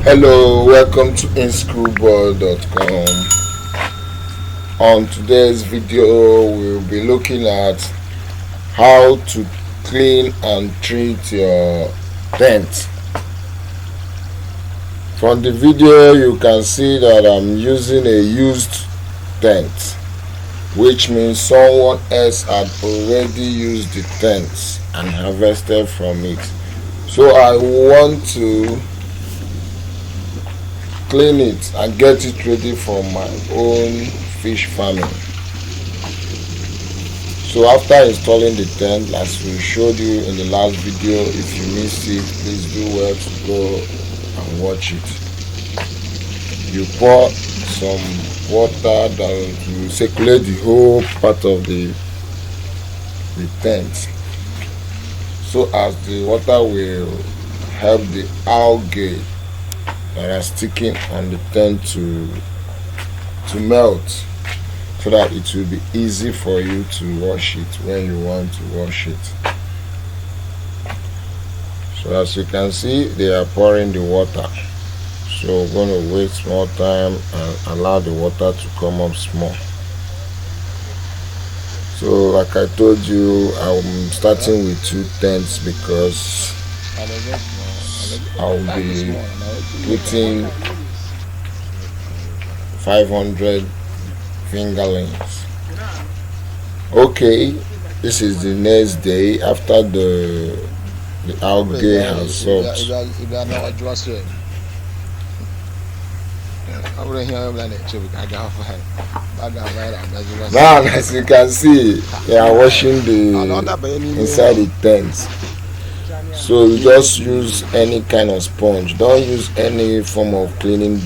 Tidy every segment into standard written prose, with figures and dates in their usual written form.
Hello, welcome to InSchoolBoard.com. On today's video, we'll be looking at how to clean and treat your tent. From the video, you can see that I'm using a used tent, which means someone else had already used the tent and harvested from it. So I want to clean it and get it ready for my own fish farming. So after installing the tent, as we showed you in the last video, if you missed it, please do well to go and watch it. You pour some water that will circulate the whole part of the tent, so as the water will help the algae that are sticking on the tent to melt, so that it will be easy for you to wash it when you want to wash it. So as you can see, they are pouring the water, so we're going to waste more time and allow the water to come up small. So like I told you, I'm starting with 2 tents because I'll be putting 500 fingerlings. Okay, this is the next day after the algae has soaked. Now, as you can see, they are washing the inside the tent. So you just use any kind of sponge. Don't use any form of cleaning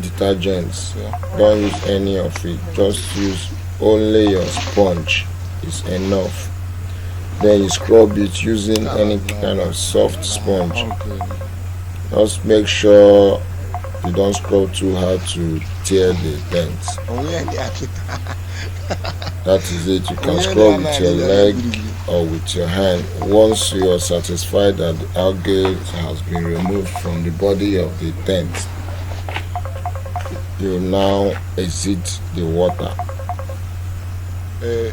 detergents. Don't use any of it. Just use only your sponge. It's enough. Then you scrub it using any kind of soft sponge. Just make sure you don't scrub too hard to tear the tent. That is it. You can scrub with your leg or with your hand. Once you are satisfied that the algae has been removed from the body of the tent, you now exit the water.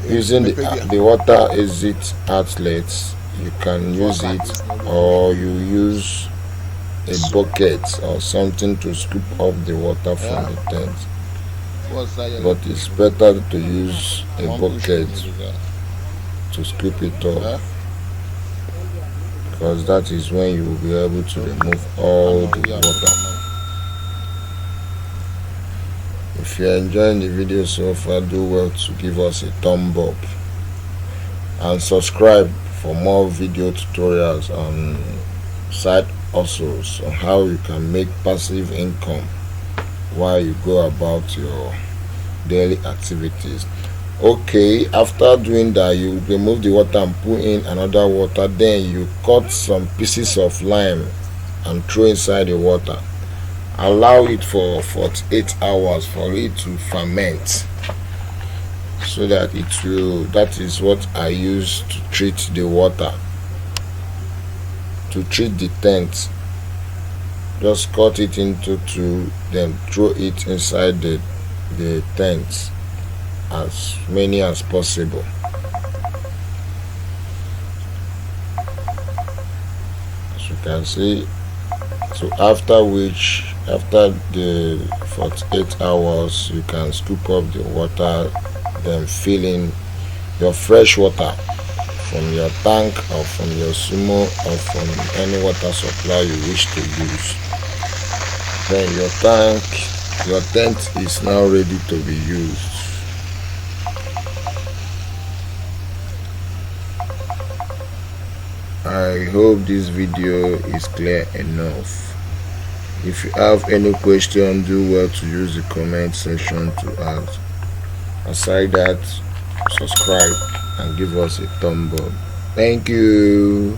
Using the water exit outlets, you can use it, or you use a bucket or something to scoop up the water from the tent. But it's better to use a bucket to scoop it up, because that is when you will be able to remove all the water. If you are enjoying the video so far, do well to give us a thumb up and subscribe for more video tutorials on side hustles on how you can make passive income while you go about your daily activities. Okay, after doing that, you remove the water and put in another water. Then you cut some pieces of lime and throw inside the water. Allow it for 48 hours for it to ferment, so that it will. That is what I use to treat the water, to treat the tent. Just cut it into 2, then throw it inside the tent, as many as possible. As you can see, so after the 48 hours, you can scoop up the water, then fill in your fresh water from your tank or from your sumo or from any water supply you wish to use. Then your tent is now ready to be used. I hope this video is clear enough. If you have any question, do well to use the comment section to ask. Aside that, subscribe and give us a thumb up. Thank you.